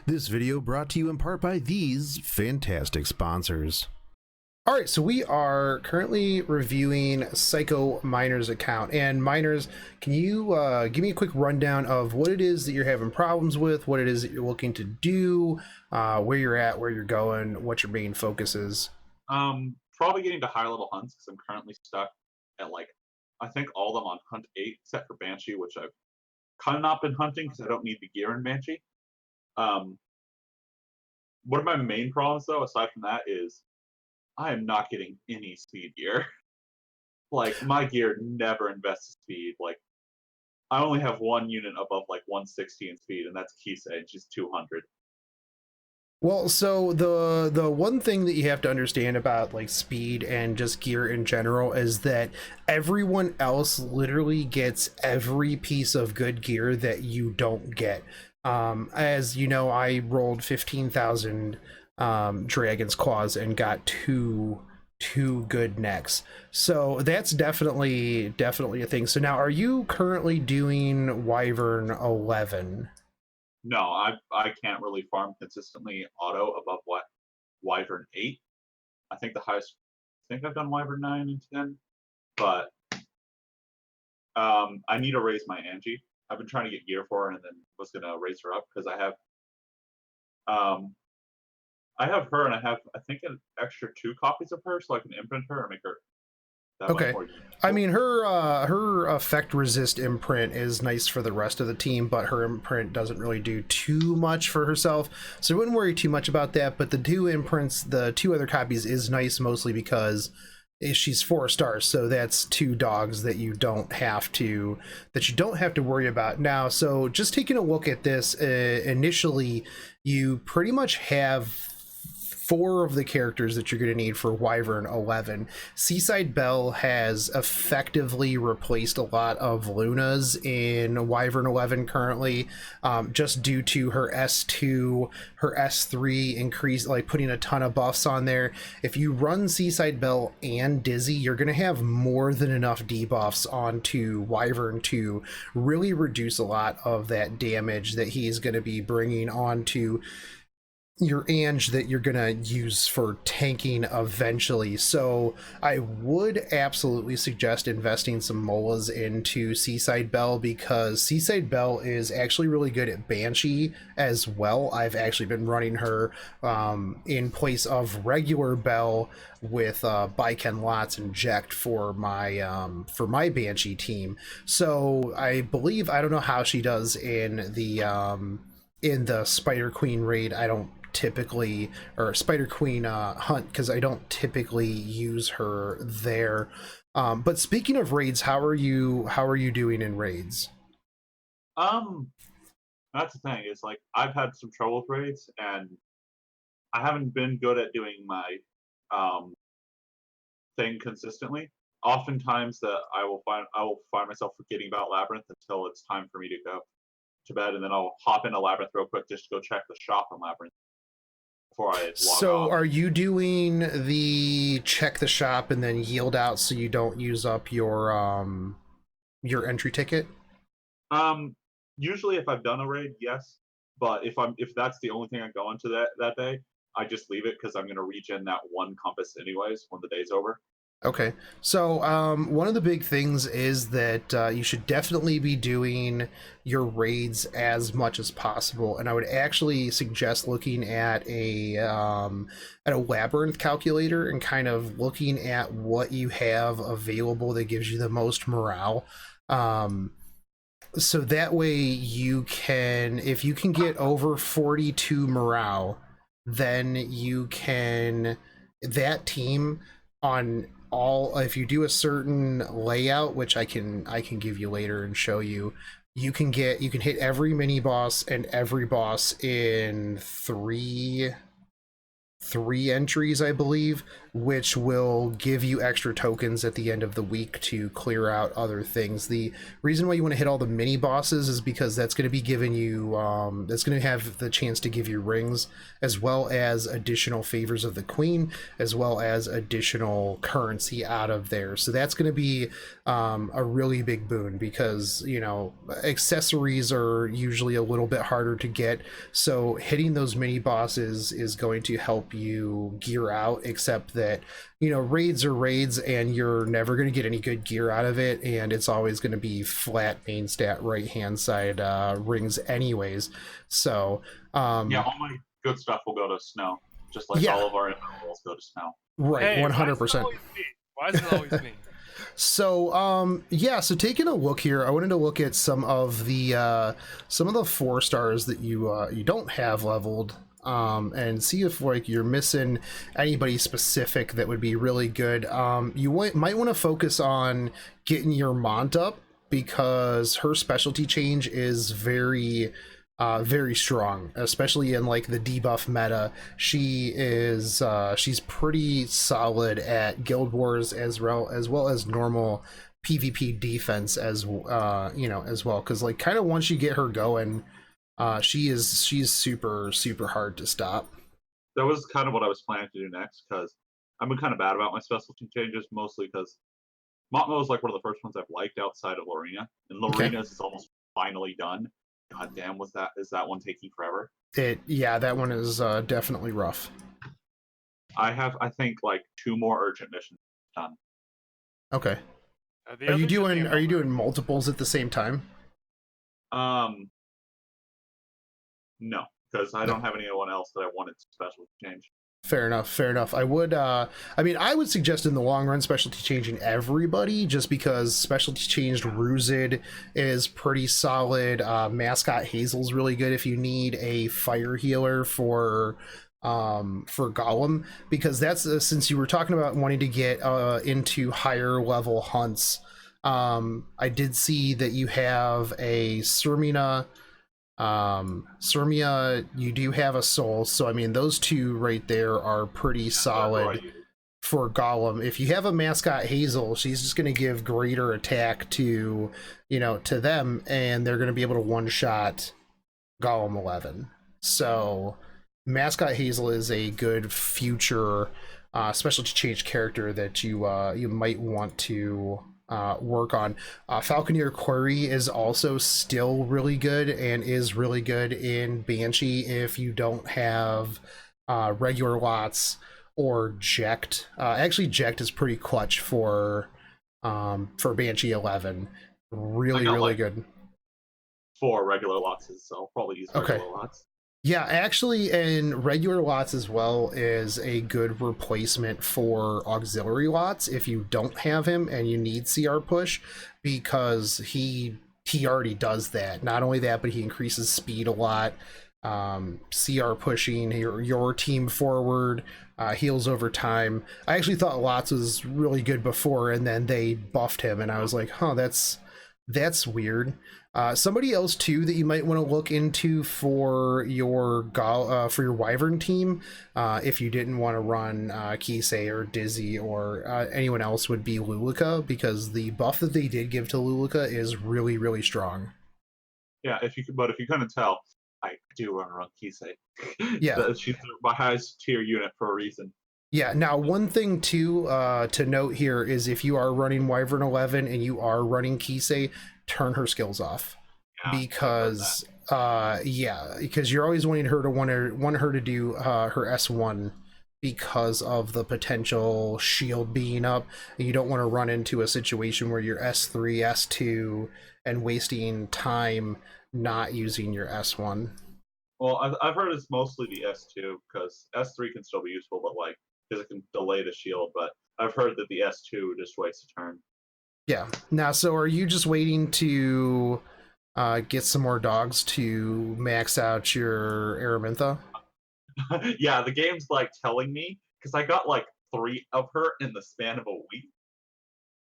This video brought to you in part by these fantastic sponsors. All right, so we are currently reviewing PsychoMiners account. And Miners, can you give me a quick rundown of what it is that you're having problems with, what it is that you're looking to do, where you're at, where you're going, what your main focus is? Probably getting to higher level hunts because I'm currently stuck at I think all of them on hunt 8 except for Banshee, which I've kind of not been hunting because I don't need the gear in Banshee. Um, One of my main problems though, aside from that, is I am not getting any speed gear. My gear never invests speed. I only have one unit above 160 in speed, and that's Kisa, and she's 200. Well, so the one thing that you have to understand about like speed and just gear in general is that everyone else literally gets every piece of good gear that you don't get. As you know, I rolled 15,000 Dragon's Claws and got two good necks. So that's definitely a thing. So now, are you currently doing Wyvern 11? No, I can't really farm consistently auto above Wyvern 8. I think the highest I think I've done Wyvern 9 and 10, but I need to raise my Angie. I've been trying to get gear for her, and then was gonna raise her up because um I have her, and I have I think an extra 2 copies of her, so I can imprint her and make her that much Okay. more I useful. mean, her effect resist imprint is nice for the rest of the team, but her imprint doesn't really do too much for herself, so I wouldn't worry too much about that. But the 2 imprints, the 2 other copies, is nice mostly because she's 4 stars, so that's 2 dogs that you don't have to worry about now. So just taking a look at this, initially you pretty much have 4 of the characters that you're going to need for Wyvern 11. Seaside Belle has effectively replaced a lot of Lunas in Wyvern 11 currently, just due to her S2, her S3 increase, like putting a ton of buffs on there. If you run Seaside Belle and Dizzy, you're going to have more than enough debuffs onto Wyvern to really reduce a lot of that damage that he's going to be bringing onto your Ange that you're gonna use for tanking eventually. So I would absolutely suggest investing some molas into Seaside Belle, because Seaside Belle is actually really good at Banshee as well. I've actually been running her in place of regular Belle with Baiken Lots inject for my Banshee team. So I believe, I don't know how she does in the Spider Queen raid. I don't typically, or Spider Queen hunt, because I don't typically use her there. But speaking of raids, how are you doing in raids? Um, that's the thing, is I've had some trouble with raids, and I haven't been good at doing my um thing consistently. Oftentimes that I will find myself forgetting about Labyrinth until it's time for me to go to bed, and then I'll hop into Labyrinth real quick just to go check the shop on Labyrinth before I log So off. are you doing the check the shop and then yield out so you don't use up your entry ticket? Um, Usually if I've done a raid, yes, but if that's the only thing I go into that day, I just leave it because I'm gonna regen that 1 compass anyways when the day's over. Okay, so one of the big things is that you should definitely be doing your raids as much as possible, and I would actually suggest looking at a labyrinth calculator and kind of looking at what you have available that gives you the most morale. Um, so that way you can, if you can get over 42 morale, then you can, that team on all, if you do a certain layout, which I can give you later and show you, you can hit every mini boss and every boss in three entries, I believe. which will give you extra tokens at the end of the week to clear out other things. The reason why you want to hit all the mini bosses is because that's going to be giving you, that's going to have the chance to give you rings, as well as additional favors of the queen, as well as additional currency out of there. So that's going to be a really big boon, because, you know, accessories are usually a little bit harder to get. So hitting those mini bosses is going to help you gear out, except that, you know, raids are raids and you're never going to get any good gear out of it, and it's always going to be flat main stat right hand side rings anyways. So yeah, all my good stuff will go to snow, just like yeah, all of our individuals go to snow. right, Hey, why is it 100%. always me? Why is it always me? So yeah, so taking a look here, I wanted to look at some of the 4 stars that you don't have leveled, and see if like you're missing anybody specific that would be really good. Might want to focus on getting your Mont up, because her specialty change is very strong, especially in like the debuff meta. She's pretty solid at Guild Wars, as well as normal PvP defense, as you know, as well, because like kind of once you get her going, she's super hard to stop. That was kind of what I was planning to do next, because I've been kind of bad about my specialty changes, mostly because Montmo is like one of the first ones I've liked outside of Lorena, and Lorena's is almost finally done. God damn, is that one taking forever? Yeah, that one is definitely rough. I have, I think, like 2 more urgent missions done. Okay. The Are you others just doing need are you help. doing multiples at the same time? No, because I No. don't have anyone else that I wanted to special change. Fair enough. I would I would suggest in the long run specialty changing everybody, just because specialty changed Ruzid is pretty solid. Mascot Hazel's really good if you need a fire healer for Golem, because that's since you were talking about wanting to get into higher level hunts. I did see that you have a Sermina. Surmia, you do have a soul, so I mean those two right there are pretty solid for Golem. If you have a mascot Hazel, she's just going to give greater attack to, you know, to them, and they're going to be able to one shot Golem 11. So mascot Hazel is a good future specialty change character that you might want to work on. Falconeer Query is also still really good, and is really good in Banshee if you don't have regular lots or Ject. Actually, Ject is pretty clutch for Banshee 11. Really, really like good. 4 regular lots, so I'll probably use regular lots. Yeah, actually, and regular lots as well is a good replacement for auxiliary lots if you don't have him and you need CR push, because he already does that. Not only that, but he increases speed a lot. CR pushing your team forward, heals over time. I actually thought Lots was really good before, and then they buffed him, and I was like, huh, that's weird. Somebody else too that you might want to look into for your Wyvern team, if you didn't want to run Kisei or Dizzy or anyone else, would be Lulika, because the buff that they did give to Lulika is really strong. Yeah, if you couldn't tell, I do run Kisei. Yeah. She's my highest tier unit for a reason. Yeah, now one thing too to note here is if you are running Wyvern 11 and you are running Kisei, turn her skills off. Yeah, because because you're always wanting her to want her to do her S1, because of the potential shield being up. You don't want to run into a situation where you're S3, S2 and wasting time not using your S1. Well, I've heard it's mostly the S2, because S3 can still be useful, but like, because it can delay the shield. But I've heard that the S2 just wastes a turn. Yeah. Now, so are you just waiting to get some more dogs to max out your Araminta? Yeah, the game's like telling me, because I got like 3 of her in the span of a week,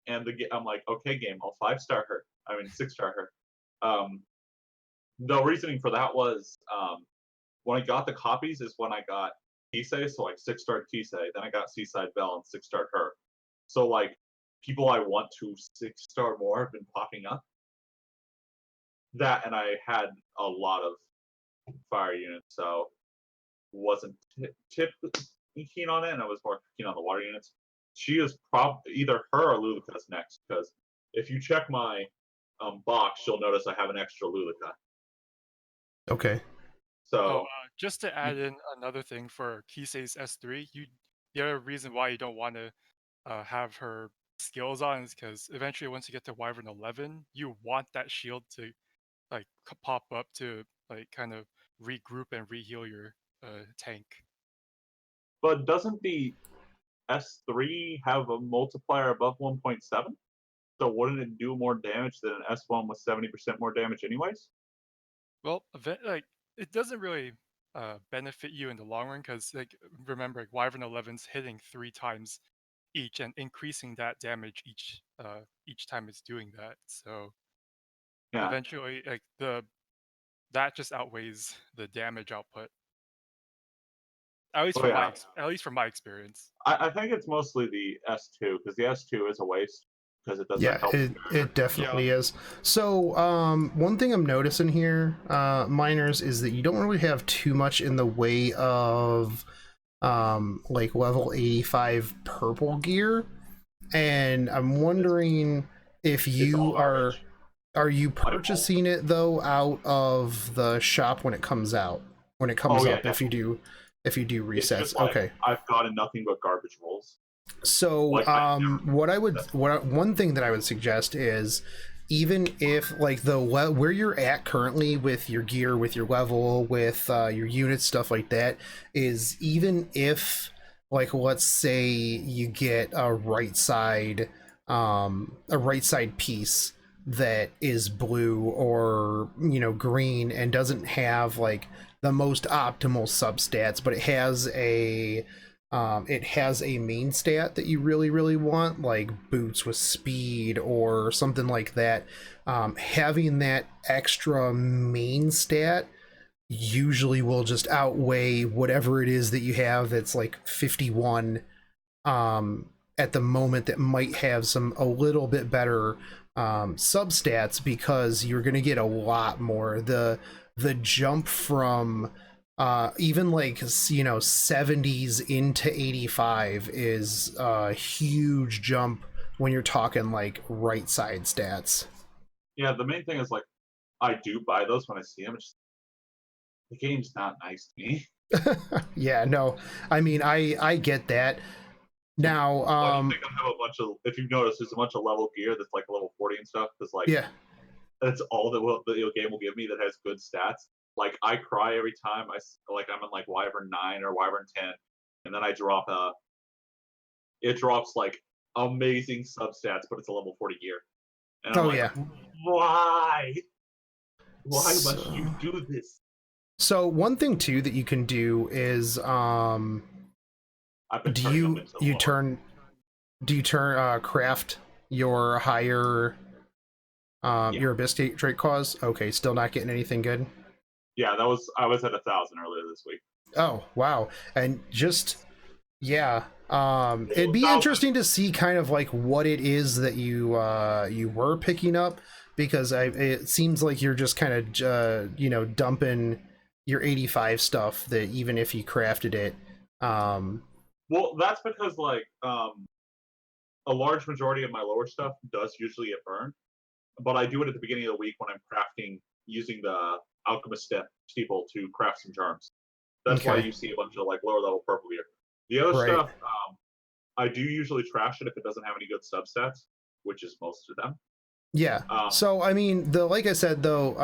and I'm like, okay, game, I'll 5-star her. 6-star her. The reasoning for that was when I got the copies is when I got Kisei, so like 6-star Kisei. Then I got Seaside Belle and 6-star her. So like people I want to 6-star more have been popping up. That and I had a lot of fire units, so wasn't typically keen on it, and I was more keen on the water units. She is either her or Luluka's next, because if you check my box, you'll notice I have an extra Luluka. Okay. So just to add in another thing for Kisei's S3, the other reason why you don't want to have her skills on is because eventually once you get to Wyvern 11, you want that shield to like pop up to like kind of regroup and reheal your tank. but doesn't the S3 have a multiplier above 1.7? So wouldn't it do more damage than an S1 with 70% more damage anyways? Well, like it doesn't really benefit you in the long run because like remember like Wyvern 11's hitting 3 times each and increasing that damage each time it's doing that. So Yeah. eventually like that just outweighs the damage output. At least from my experience. I think it's mostly the S2 because the S2 is a waste because it doesn't help. It definitely is. So one thing I'm noticing here, miners, is that you don't really have too much in the way of like level 85 purple gear, and I'm wondering if you are you purchasing it though out of the shop when it comes out, when it comes up, definitely. if you do resets. Like, okay, I've gotten nothing but garbage rolls. so like, one thing that I would suggest is, even if like where you're at currently with your gear, with your level, with your units, stuff like that, is even if like let's say you get a right side piece that is blue or green and doesn't have like the most optimal substats, but it has a main stat that you really want, like boots with speed or something like that. Having that extra main stat usually will just outweigh whatever it is that you have that's like 51 at the moment that might have a little bit better substats, because you're going to get a lot more. The jump from even like 70s into 85 is a huge jump when you're talking like right side stats. Yeah, the main thing is like I do buy those when I see them. The game's not nice to me. Yeah, no, I mean I get that. Now, I think I have a bunch of. If you've noticed, there's a bunch of level gear that's like level 40 and stuff. Because like, yeah, that's all that the game will give me that has good stats. Like I cry every time I'm in like Wyvern 9 or Wyvern 10, and then I drop it drops like amazing substats, but it's a level 40 gear. And I'm why must you do this? So one thing too that you can do is do you craft your higher your abyss trait cause? Okay, still not getting anything good. Yeah, I was at 1,000 earlier this week. Oh wow. And just it'd be interesting to see kind of like what it is that you were picking up, because it seems like you're just kind of dumping your 85 stuff that even if you crafted it. Well, that's because like a large majority of my lower stuff does usually get burned, but I do it at the beginning of the week when I'm crafting using the alchemist steeple to craft some charms. That's why you see a bunch of like lower level purple gear. The other stuff, I do usually trash it if it doesn't have any good substats, which is most of them. Yeah. So I mean, like I said though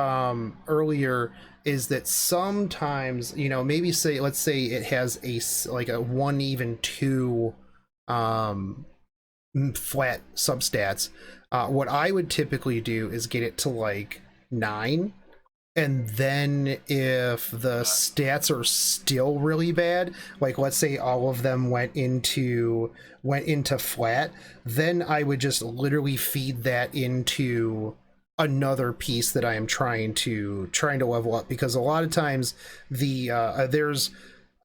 earlier, is that sometimes maybe let's say it has a 1 even 2 flat substats. What I would typically do is get it to like 9, and then if the stats are still really bad, like let's say all of them went into flat, then I would just literally feed that into another piece that I am trying to level up, because a lot of times there's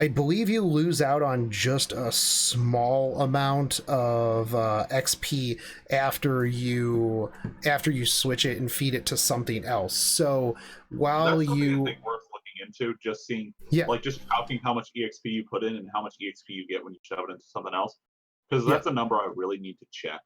I believe you lose out on just a small amount of XP after you switch it and feed it to something else. So while That's something I you think worth looking into. Just seeing, yeah like, just calculating how much EXP you put in and how much EXP you get when you shove it into something else, because yeah that's a number I really need to check.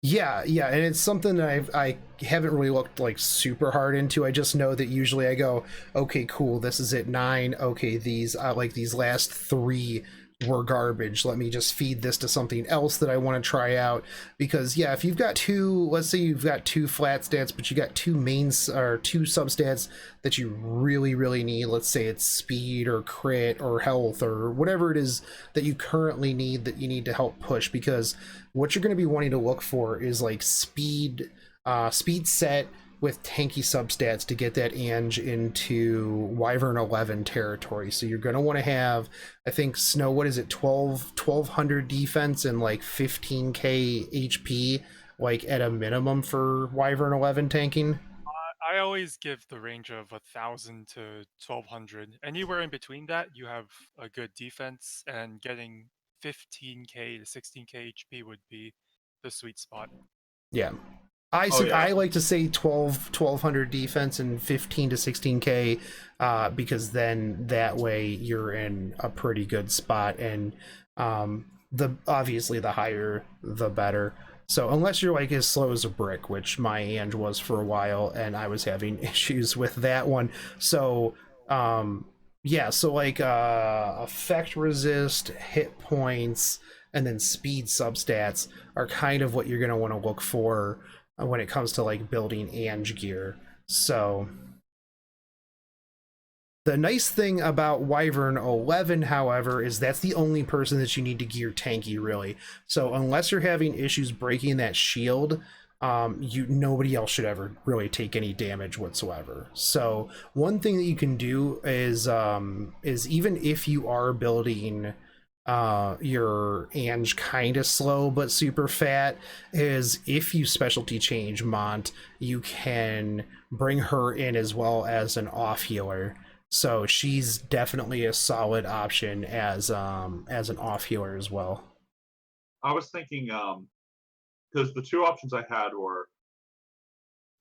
yeah, and it's something that I haven't really looked like super hard into. I just know that usually I go, okay, cool, this is at 9. Okay, these like these last 3 were garbage. Let me just feed this to something else that I want to try out. Because yeah, if you've got let's say you've got 2 flat stats, but you got 2 mains or 2 substats that you really need. Let's say it's speed or crit or health or whatever it is that you currently need that you need to help push. Because what you're going to be wanting to look for is like speed set with tanky substats to get that Ange into Wyvern 11 territory. So you're going to want to have, I think, Snow, what is it, 1200 defense and like 15k HP, like at a minimum for Wyvern 11 tanking. I always give the range of 1,000 to 1,200. Anywhere in between that, you have a good defense, and getting 15k to 16k HP would be the sweet spot. Yeah. Oh yeah, I like to say 1200 defense and 15 to 16k because then that way you're in a pretty good spot, and the obviously the higher the better. So unless you're like as slow as a brick, which my Ange was for a while and I was having issues with that one. So yeah, so like effect resist, hit points, and then speed substats are kind of what you're going to want to look for when it comes to like building Ange gear. So the nice thing about Wyvern 11, however, is that's the only person that you need to gear tanky, really. So unless you're having issues breaking that shield, nobody else should ever really take any damage whatsoever. So one thing that you can do is even if you are building your Ange kind of slow but super fat, is if you specialty change Mont, you can bring her in as well as an off healer. So she's definitely a solid option as an off healer as well. I was thinking because the 2 options I had were,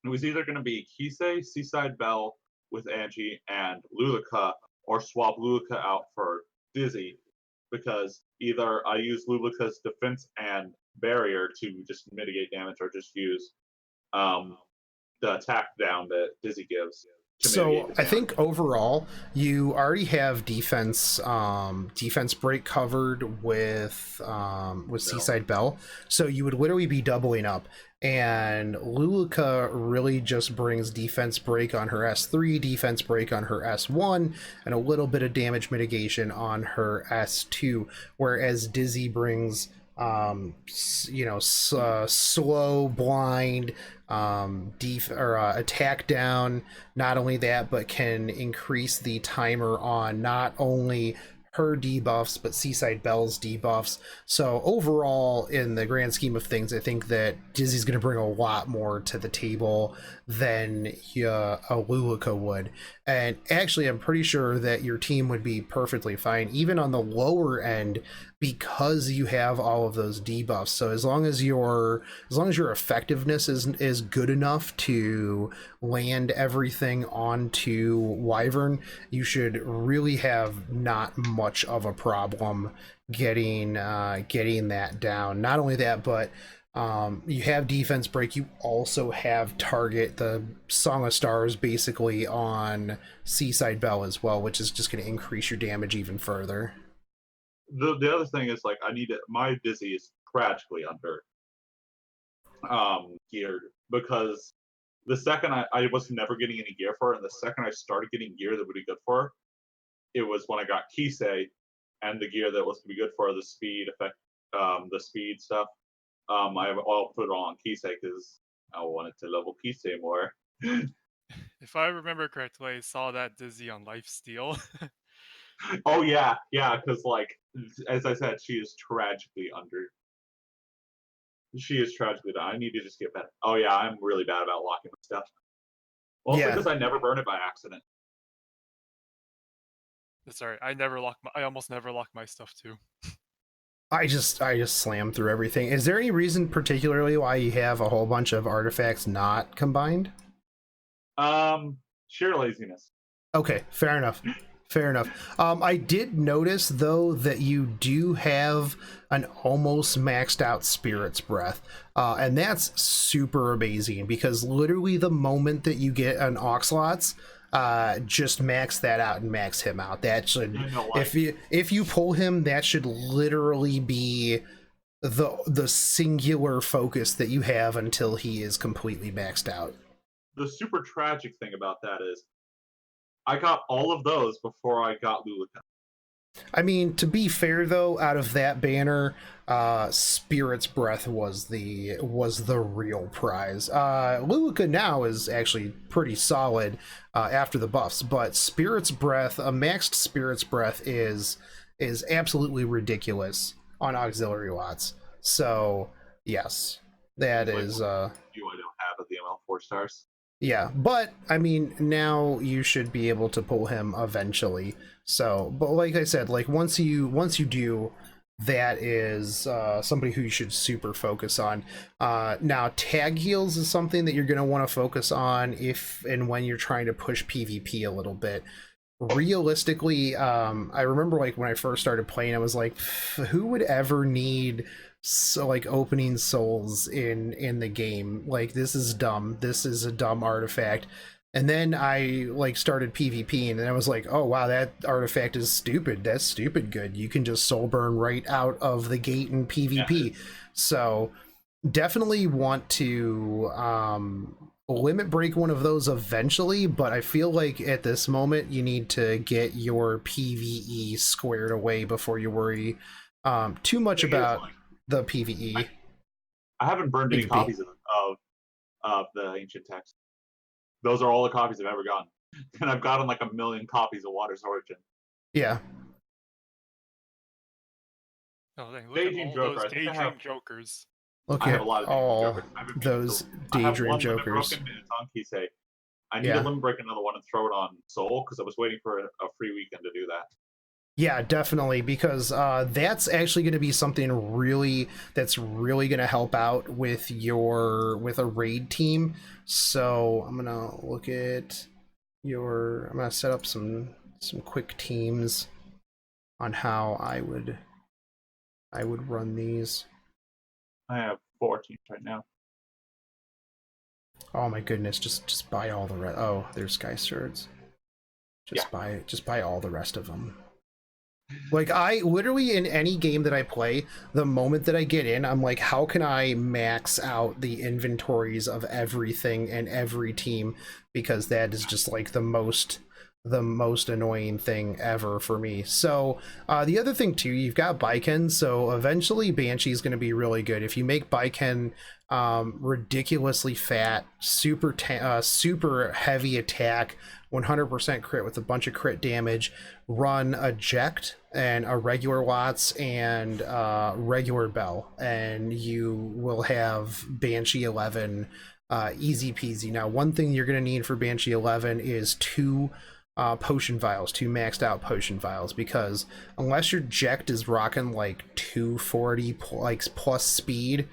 it was either going to be Kisei, Seaside Belle with Angie, and Lulika, or swap Lulika out for Dizzy, because either I use Lulika's defense and barrier to just mitigate damage, or just use um, the attack down that Dizzy gives to mitigate So the I damage. think overall you already have defense break covered with Seaside Belle. So you would literally be doubling up. And Lulika really just brings defense break on her S3, defense break on her S1, and a little bit of damage mitigation on her S2. Whereas Dizzy brings slow, blind, attack down. Not only that, but can increase the timer on not only her debuffs but Seaside Belle's debuffs. So overall, in the grand scheme of things, I think that Dizzy's going to bring a lot more to the table than a Lulika would. And actually, I'm pretty sure that your team would be perfectly fine, even on the lower end, because you have all of those debuffs. So as long as your effectiveness is good enough to land everything onto Wyvern, you should really have not much of a problem getting that down. Not only that, but you have defense break. You also have target the Song of Stars basically on Seaside Belle as well, which is just going to increase your damage even further. The other thing is, like, I need to, my Dizzy is tragically under geared, because the second I was never getting any gear for her, and the second I started getting gear that would be good for her, it was when I got Kisei, and the gear that was to be good for her, the speed effect, the speed stuff. I all put it on Kisei because I wanted to level Kisei more. If I remember correctly, I saw that Dizzy on Lifesteal. Oh yeah, because like, as I said, she is tragically under. She is tragically down. I need to just get better. Oh yeah, I'm really bad about locking my stuff. Mostly Yeah, because I never burn it by accident. Sorry, I almost never lock my stuff too. I just slam through everything. Is there any reason particularly why you have a whole bunch of artifacts not combined? Sheer laziness. Okay, fair enough. Fair enough. I did notice though that you do have an almost maxed out Spirit's Breath, and that's super amazing because literally the moment that you get an Oxlots, just max that out and max him out. That should, if you pull him, that should literally be the singular focus that you have until he is completely maxed out. The super tragic thing about that is I got all of those before I got Luluka. I mean, to be fair though, out of that banner, Spirit's Breath was the real prize. Luluka now is actually pretty solid after the buffs, but Spirit's Breath, a maxed Spirit's Breath is absolutely ridiculous on auxiliary lots. So yes, that is. You I don't have at the ML 4 stars. Yeah, but I mean, now you should be able to pull him eventually. So, but like I said, like once you do, that is somebody who you should super focus on. Now, tag heals is something that you're going to want to focus on if and when you're trying to push PvP a little bit. Realistically, I remember like when I first started playing, I was like, who would ever need like opening souls in the game? Like, this is dumb. This is a dumb artifact. And then I like started PvP and I was like, oh wow, that artifact is stupid. That's stupid good. You can just soul burn right out of the gate in PvP. Yeah. So definitely want to limit break one of those eventually, but I feel like at this moment you need to get your PvE squared away before you worry too much about the PvE. I haven't burned any copies of the ancient text. Those are all the copies I've ever gotten, and I've gotten like 1 million copies of Water's Origin. Yeah. Oh, dang, look at all those Daydream Jokers. Look at all those Daydream Jokers. Broken, it's on Kisei. I need to limit break another one and throw it on Soul because I was waiting for a free weekend to do that. Yeah, definitely, because that's actually going to be something that's really going to help out with a raid team. So I'm gonna look at I'm gonna set up some quick teams on how I would run these. I have 4 teams right now. Oh my goodness! Just buy all the rest. Oh, there's Sky Swords. Just buy all the rest of them. Like, I literally, in any game that I play, the moment that I get in, I'm like, how can I max out the inventories of everything and every team? Because that is just like the most annoying thing ever for me. So the other thing too, you've got Baiken, so eventually Banshee is going to be really good. If you make Baiken ridiculously fat, super heavy attack, 100% crit with a bunch of crit damage, run eject and a regular Watts and regular Bell, and you will have Banshee 11 easy peasy. Now, one thing you're going to need for Banshee 11 is 2 potion vials, 2 maxed out potion vials, because unless your Ject is rocking like 240 plus speed,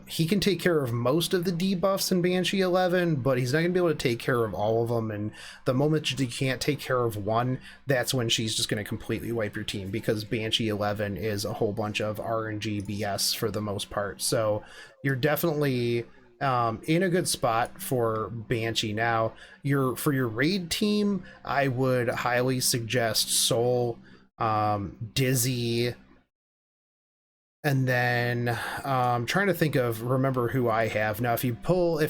he can take care of most of the debuffs in Banshee 11, but he's not going to be able to take care of all of them, and the moment you can't take care of one, that's when she's just going to completely wipe your team, because Banshee 11 is a whole bunch of RNG BS for the most part. So you're definitely in a good spot for Banshee. Now, for your raid team, I would highly suggest Soul, Dizzy, and then I'm trying to remember who I have. Now, if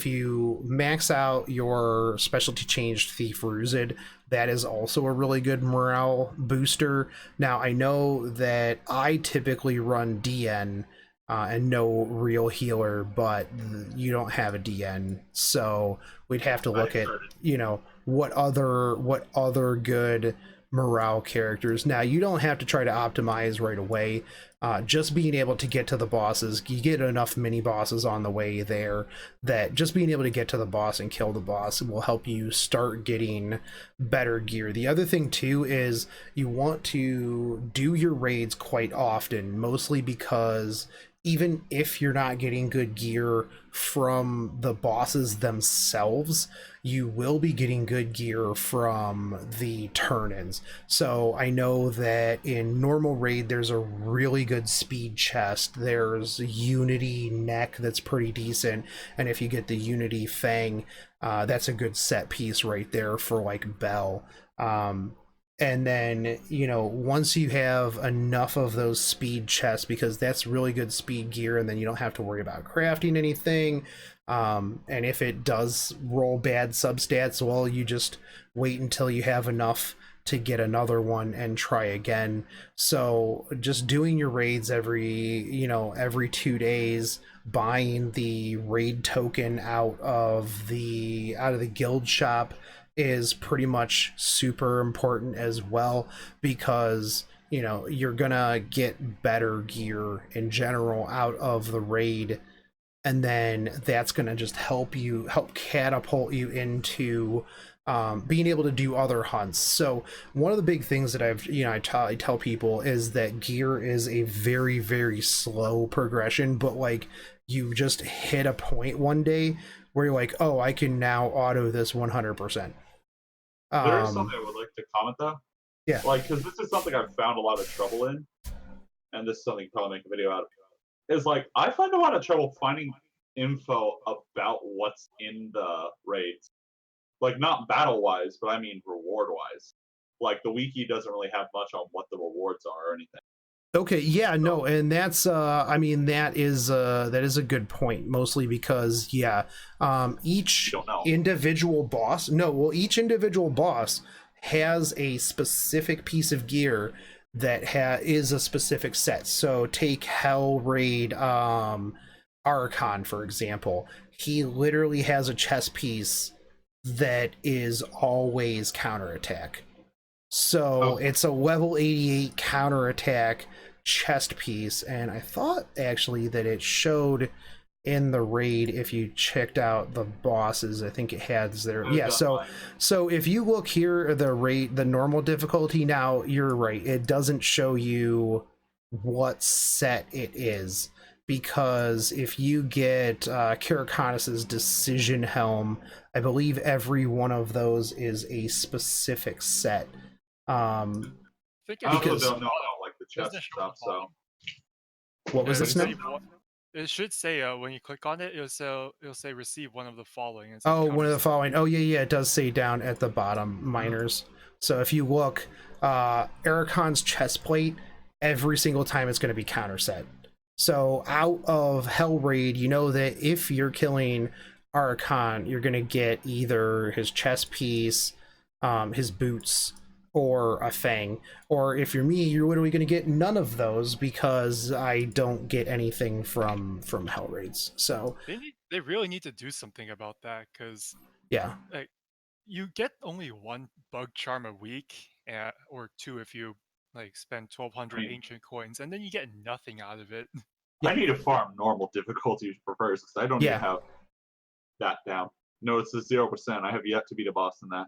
you max out your specialty changed Thief Ruzid, that is also a really good morale booster. Now, I know that I typically run DN and no real healer, but you don't have a DN, so we'd have to look at, what other good morale characters. Now, you don't have to try to optimize right away. Just being able to get to the bosses, you get enough mini bosses on the way there that just being able to get to the boss and kill the boss will help you start getting better gear. The other thing too is you want to do your raids quite often, mostly because even if you're not getting good gear from the bosses themselves, you will be getting good gear from the turn-ins. So I know that in normal raid there's a really good speed chest, there's Unity neck that's pretty decent, and if you get the Unity Fang, that's a good set piece right there for like Bell. And then, you know, once you have enough of those speed chests, because that's really good speed gear, and then you don't have to worry about crafting anything. And if it does roll bad substats, well, you just wait until you have enough to get another one and try again. So just doing your raids every 2 days, buying the raid token out of the guild shop is pretty much super important as well, because you know you're gonna get better gear in general out of the raid, and then that's gonna just help catapult you into being able to do other hunts. So one of the big things that I tell people is that gear is a very, very slow progression, but like you just hit a point one day where you're like, oh, I can now auto this 100%. There is something I would like to comment though. Yeah. Like, because this is something I've found a lot of trouble in, and this is something you can probably make a video out of. Is like I find a lot of trouble finding info about what's in the raids. Like not battle wise, but I mean reward wise. Like the wiki doesn't really have much on what the rewards are or anything. Okay, yeah, no, and that's I mean that is a good point, mostly because each individual boss has a specific piece of gear that is a specific set. So take Hell Raid Archon, for example. He literally has a chest piece that is always counterattack. So it's a level 88 counterattack chest piece, and I thought actually that it showed in the raid if you checked out the bosses. I think it has there. Yeah, so if you look here, the normal difficulty, now you're right, it doesn't show you what set it is, because if you get Karakonis's Decision Helm, I believe every one of those is a specific set. I also don't know about like the chest stuff. So what was this now? It should say when you click on it, it'll say receive one of the following. Oh, one of the following. Oh yeah, it does say down at the bottom, miners. So if you look, Arakon's chest plate, every single time it's going to be counter set. So out of Hell Raid, you know that if you're killing Arakon, you're going to get either his chest piece, his boots, or a Fang. Or if you're me, you're literally going to get none of those, because I don't get anything from Hell Raids. So they really need to do something about that, because yeah, like you get only one bug charm a week, or two if you like spend 1,200 ancient coins, and then you get nothing out of it. I need to farm normal difficulty for first, because I don't even have that down. No, it's a 0%. I have yet to beat a boss in that.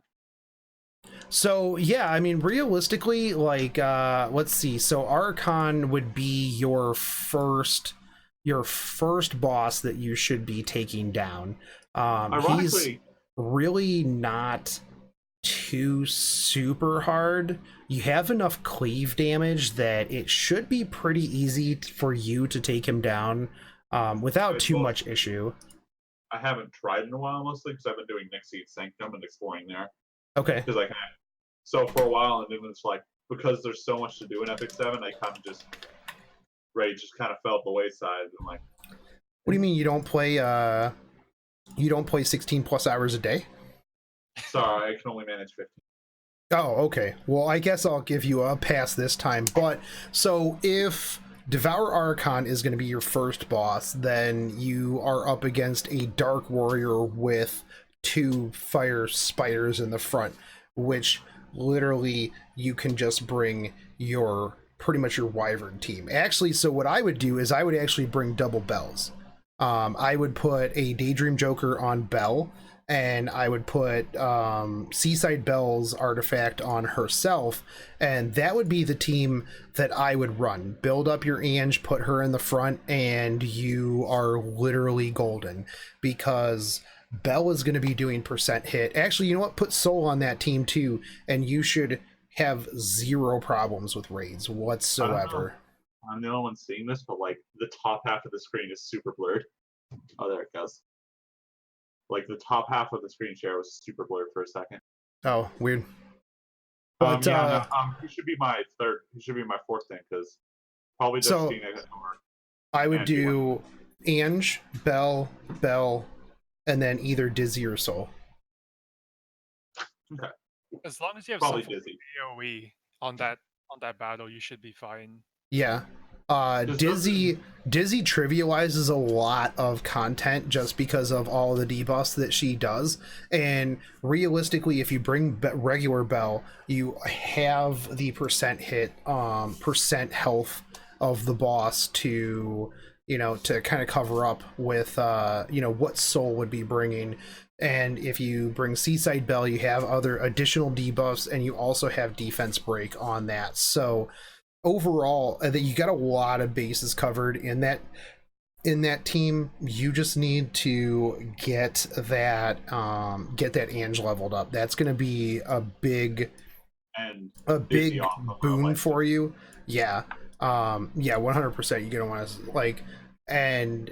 So yeah, I mean realistically, like let's see, so Archon would be your first boss that you should be taking down. He's really not too super hard. You have enough cleave damage that it should be pretty easy for you to take him down without too much issue. I haven't tried in a while, mostly because I've been doing Nixie's Sanctum and exploring there. Okay. Because I so for a while, and then it's like, because there's so much to do in Epic 7, I kind of just Raid just kind of fell at the wayside. I'm like, what do you mean you don't play 16 plus hours a day? Sorry, I can only manage 15. Oh, okay. Well, I guess I'll give you a pass this time. But so if Devour Archon is going to be your first boss, then you are up against a Dark Warrior with 2 fire spiders in the front, which literally you can just bring your pretty much your wyvern team. Actually, so what I would do is I would actually bring double bells. I would put a Daydream Joker on Bell, and I would put Seaside Bell's artifact on herself, and that would be the team that I would run. Build up your Ange, put her in the front, and you are literally golden, because Bell is going to be doing percent hit. Actually, you know what? Put Soul on that team too, and you should have zero problems with raids whatsoever. I'm the only one seeing this, but like the top half of the screen is super blurred. Oh, there it goes. Like the top half of the screen share was super blurred for a second. Oh, weird. But he should be my third. He should be my fourth thing, because probably just so I would do Ange, Bell, and then either Dizzy or Soul. Okay. As long as you have Probably some Dizzy. AoE on that battle, you should be fine. Yeah. Dizzy trivializes a lot of content just because of all the debuffs that she does, and realistically, if you bring regular Bell, you have the percent hit, percent health of the boss to, you know, to kind of cover up with you know, what Soul would be bringing. And if you bring Seaside Bell, you have other additional debuffs, and you also have defense break on that. So overall, that you got a lot of bases covered in that team. You just need to get that Ange leveled up. That's going to be a big boon for you. Yeah. Yeah, 100%. You're going to want to, like, and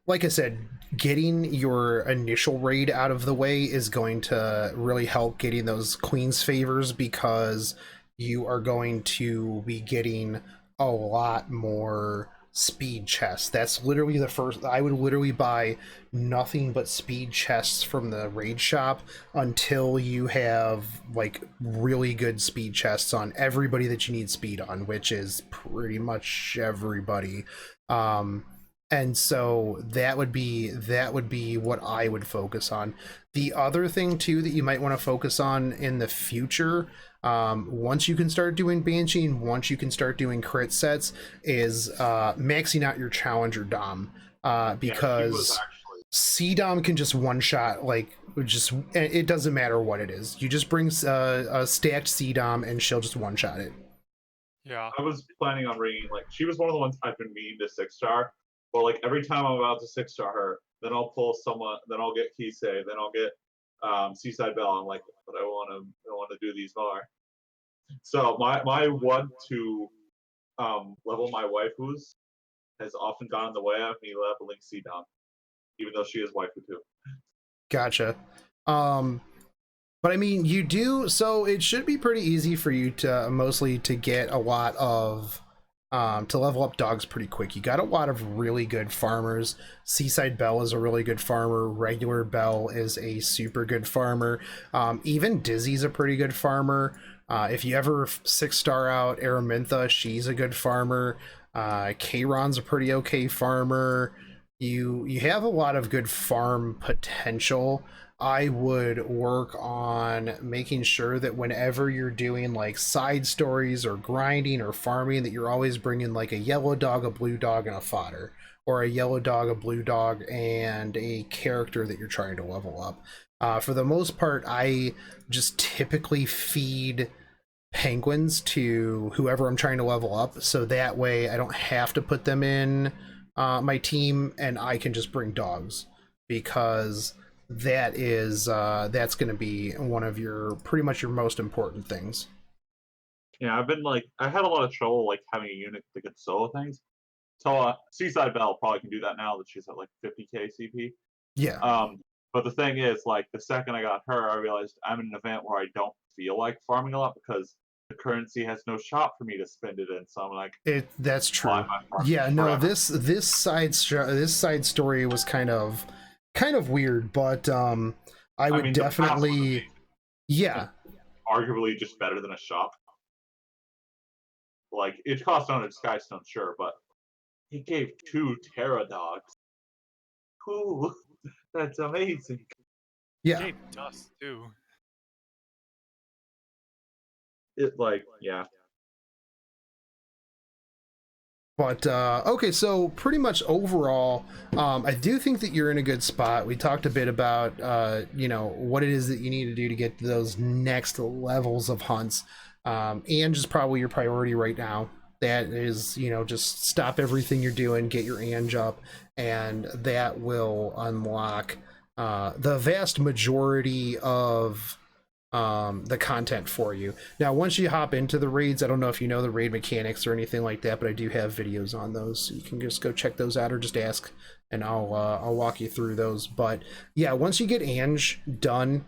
like I said, getting your initial raid out of the way is going to really help getting those Queen's favors, because you are going to be getting a lot more speed chests. That's literally the first. I would literally buy nothing but speed chests from the raid shop until you have like really good speed chests on everybody that you need speed on, which is pretty much everybody. And so that would be what I would focus on. The other thing too that you might want to focus on in the future, once you can start doing Banshee and once you can start doing crit sets, is maxing out your Challenger Dom, because C-Dom can just one-shot, like, just, it doesn't matter what it is. You just bring a stacked C-Dom and she'll just one-shot it. Yeah. I was planning on bringing, like, she was one of the ones I've been meaning to 6-star, but like every time I'm about to 6-star her, then I'll pull someone, then I'll get Kisei, then I'll get Seaside Bell. I'm like, but I want to do these more. So my one to level my waifus has often gone in the way of me leveling C-Dom, even though she is waifu too. Gotcha. But I mean, you do, so it should be pretty easy for you to mostly to get a lot of to level up dogs pretty quick. You got a lot of really good farmers. Seaside Bell is a really good farmer. Regular Bell is a super good farmer. Even Dizzy's a pretty good farmer. If you ever 6-star out Araminta, she's a good farmer. Kayron's a pretty okay farmer. You have a lot of good farm potential. I would work on making sure that whenever you're doing like side stories or grinding or farming, that you're always bringing like a yellow dog, a blue dog, and a fodder, or a yellow dog, a blue dog, and a character that you're trying to level up. For the most part, I just typically feed penguins to whoever I'm trying to level up, so that way I don't have to put them in my team, and I can just bring dogs, because that's going to be one of your pretty much your most important things. Yeah, I've been like, I had a lot of trouble like having a unit that could solo things. So Seaside Bell probably can do that now that she's at like 50k CP. Yeah. But the thing is, like, the second I got her, I realized I'm in an event where I don't feel like farming a lot because the currency has no shop for me to spend it in. So I'm like, that's true. Yeah, no, this side story was kind of weird, but I would definitely, yeah, arguably just better than a shop. Like, it cost on a Skystone, sure, but he gave 2 Terra dogs. Cool. That's amazing. Yeah. He gave dust too. yeah. But okay, so pretty much overall, I do think that you're in a good spot. We talked a bit about what it is that you need to do to get to those next levels of hunts, and just probably your priority right now. That is, just stop everything you're doing, get your Ange up, and that will unlock the vast majority of the content for you. Now, once you hop into the raids, I don't know if you know the raid mechanics or anything like that, but I do have videos on those, so you can just go check those out or just ask, and I'll walk you through those. But yeah, once you get Ange done,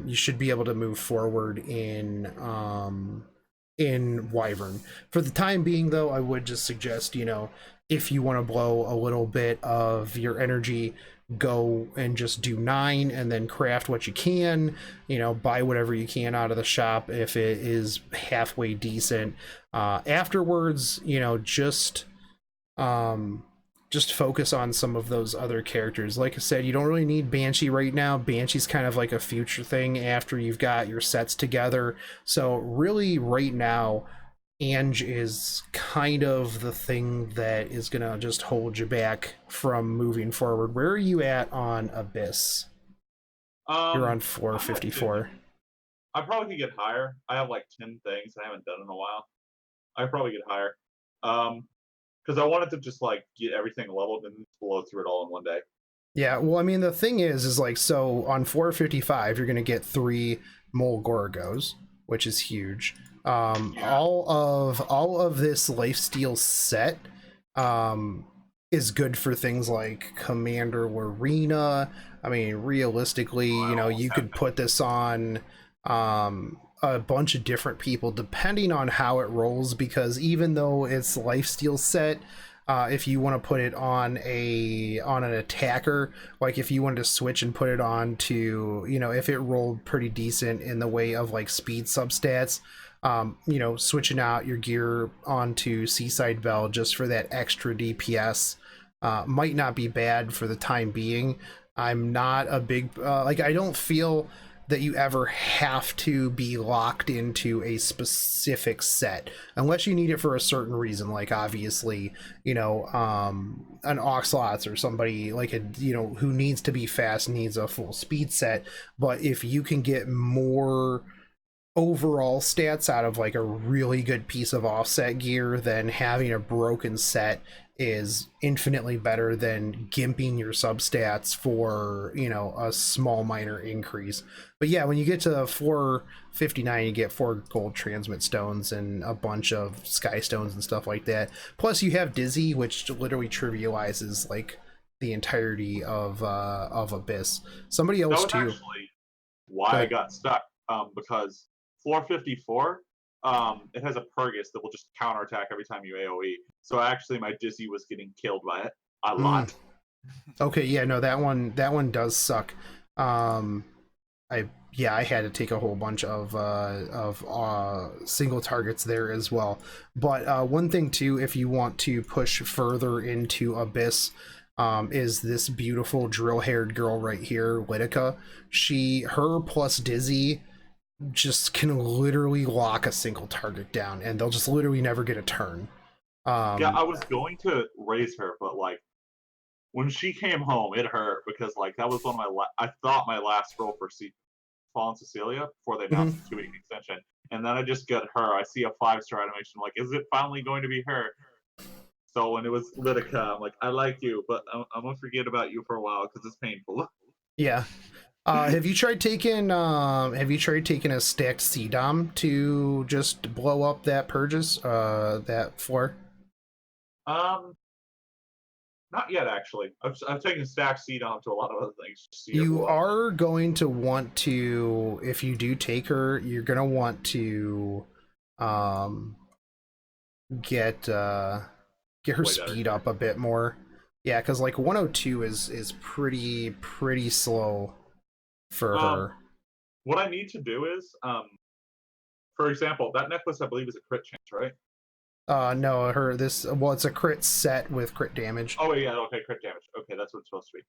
you should be able to move forward in Wyvern. For the time being, though, I would just suggest, if you want to blow a little bit of your energy, go and just do 9 and then craft what you can, buy whatever you can out of the shop if it is halfway decent. Afterwards, just focus on some of those other characters. Like I said, you don't really need Banshee right now. Banshee's kind of like a future thing after you've got your sets together. So really right now, Ange is kind of the thing that is gonna just hold you back from moving forward. Where are you at on Abyss? You're on I'm at 10. 454. I probably could get higher. I have like 10 things I haven't done in a while. I probably get higher. Because I wanted to just like get everything leveled and blow through it all in one day. Yeah, well, I mean, the thing is like, so on 455, you're gonna get 3 Mole Gorgos, which is huge. Yeah. All of this lifesteal set is good for things like Commander Arena. I mean, realistically, you could put this on a bunch of different people depending on how it rolls, because even though it's lifesteal set, if you want to put it on an attacker, like if you wanted to switch and put it on to, if it rolled pretty decent in the way of like speed substats, switching out your gear onto Seaside Bell just for that extra DPS might not be bad for the time being. I'm not a big I don't feel that you ever have to be locked into a specific set unless you need it for a certain reason, like obviously an Oxlots or somebody like who needs to be fast needs a full speed set. But if you can get more overall stats out of like a really good piece of offset gear, then having a broken set is infinitely better than gimping your substats for a small minor increase. But yeah, when you get to 459, you get 4 gold transmit stones and a bunch of sky stones and stuff like that. Plus you have Dizzy, which literally trivializes like the entirety of Abyss. Somebody else That was too. actually why I got stuck. Because 454, it has a Purgus that will just counterattack every time you AoE. So actually, my Dizzy was getting killed by it a lot. Okay, yeah, no, that one does suck. I had to take a whole bunch of single targets there as well. But one thing too, if you want to push further into Abyss, is this beautiful drill-haired girl right here, Litica. Her plus Dizzy just can literally lock a single target down, and they'll just literally never get a turn. Yeah, I was going to raise her, but like when she came home, it hurt because like that was one of my I thought my last roll for Fallen Cecilia before they announced the 2-week extension, and then I just got her. I see a 5-star animation. I'm like, is it finally going to be her? So when it was Litica, I'm like, I like you, but I'm gonna forget about you for a while because it's painful. Yeah. Have you tried taking a stacked C-Dom to just blow up that Purges, that floor? Not yet actually. I've taken stack seed on to a lot of other things to see her You blow up. are going to want to, if you do take her, you're gonna want to get her speed up a bit more. Yeah, because like 102 is pretty slow for her. What I need to do is, for example, that necklace I believe is a crit chance, right? No, it's a crit set with crit damage. Oh yeah, okay, crit damage. Okay, that's what it's supposed to be.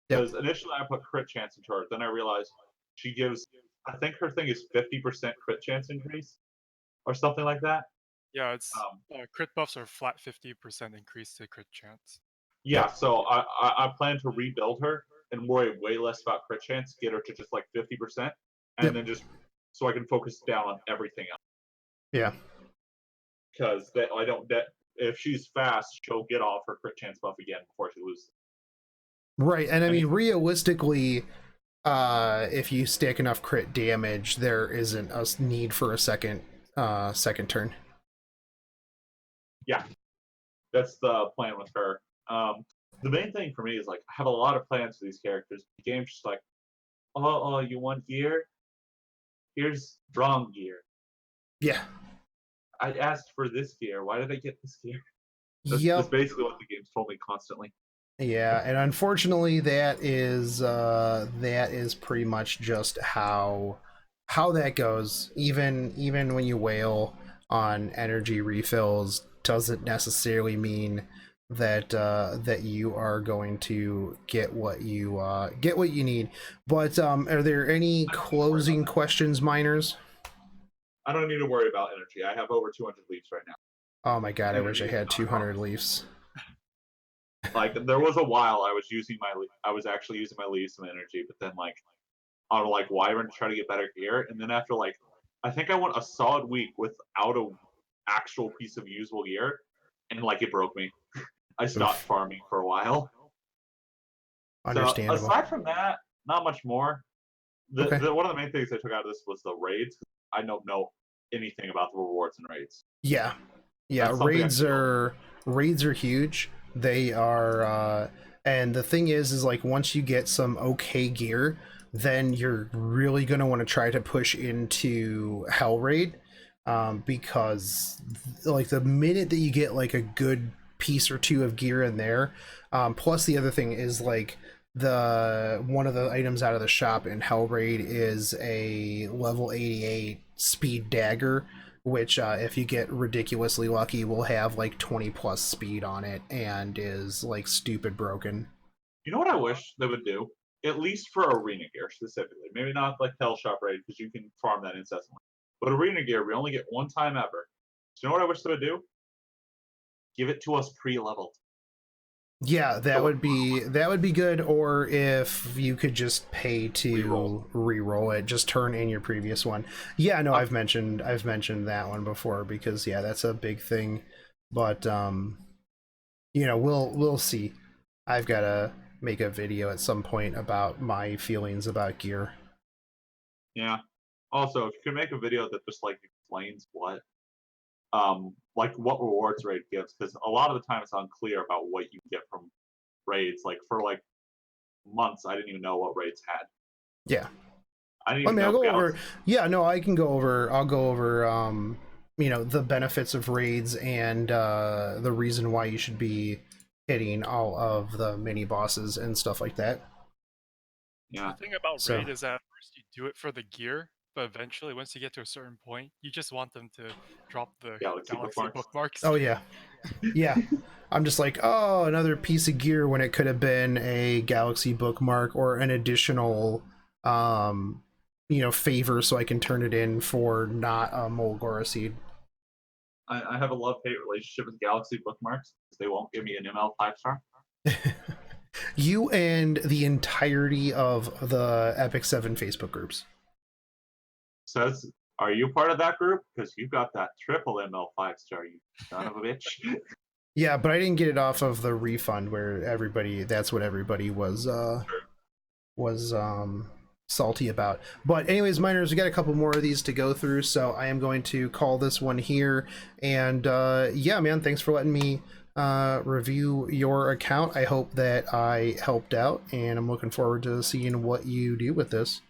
Because initially I put crit chance into her, then I realized she gives. I think her thing is 50% crit chance increase. or something like that. Yeah, it's Um, crit buffs are flat 50% increase to crit chance. yeah, Yep. so I plan to rebuild her and worry way less about crit chance, get her to just like 50%, and Yep. then just so I can focus down on everything else. Yeah. Because I don't that if she's fast, she'll get off her crit chance buff again before she loses. Right, and I And mean if- realistically, if you stack enough crit damage, there isn't a need for a second turn. Yeah, that's the plan with her. The main thing for me is like I have a lot of plans for these characters. The game's just like, oh, you want gear? Here's wrong gear. Yeah. I asked for this gear. Why did I get this gear? That's Yep. basically what the game's told me constantly. Yeah, and unfortunately, that is pretty much just how that goes. Even when you wail on energy refills, doesn't necessarily mean that that you are going to get what you need. But are there any closing questions, miners? I don't need to worry about energy. I have over 200 leaves right now. Oh my god, I wish I Energy is had not a 200 problem. leaves. Like there was a while I was actually using my leaves some energy, but then like on like Wyvern to try to get better gear, and then after like I think I went a solid week without a actual piece of usable gear, and like it broke me. I stopped Oof. farming for a while. So Understandable. aside from that, not much more. Okay. One of the main things I took out of this was the raids. I don't know anything about the rewards and raids. Yeah. Yeah, That's something raids are huge. They are and the thing is like once you get some okay gear, then you're really going to want to try to push into Hell Raid, because like the minute that you get like a good piece or two of gear in there, plus the other thing is like the one of the items out of the shop in Hell Raid is a level 88 speed dagger, which if you get ridiculously lucky will have like 20 plus speed on it and is like stupid broken. You know what I wish they would do? At least for arena gear specifically. Maybe not like Hell Shop Raid because you can farm that incessantly. But arena gear, we only get one time ever. So you know what I wish they would do? Give it to us pre-leveled. Yeah, that So would be good. Or if you could just pay to re-roll it, just turn in your previous one. Yeah, no, I've mentioned that one before because yeah, that's a big thing. But you know, we'll see. I've got to make a video at some point about my feelings about gear. Yeah. Also, if you could make a video that just like explains what like what rewards raid gives, because a lot of the time it's unclear about what you get from raids. Like for like months I didn't even know what raids had. Yeah. I didn't I even mean, know I'll go Galaxy. over. Yeah, no, I can go over. I'll go over. You know, the benefits of raids and the reason why you should be hitting all of the mini bosses and stuff like that. Yeah. The thing about So raid is that first you do it for the gear, but eventually once you get to a certain point, you just want them to drop the Galaxy galaxy bookmarks. bookmarks. oh yeah, yeah. I'm just like, oh, another piece of gear when it could have been a galaxy bookmark or an additional you know, favor so I can turn it in for not a Molgora seed. I have a love-hate relationship with Galaxy bookmarks because they won't give me an ML 5-star. You and the entirety of the Epic 7 Facebook groups. Says, are you part of that group? Because you got that triple ML 5-star, you son of a bitch. Yeah, but I didn't get it off of the refund where everybody, that's what everybody was salty about. But anyways, miners, we got a couple more of these to go through, so I am going to call this one here. And yeah, man, thanks for letting me review your account. I hope that I helped out, and I'm looking forward to seeing what you do with this.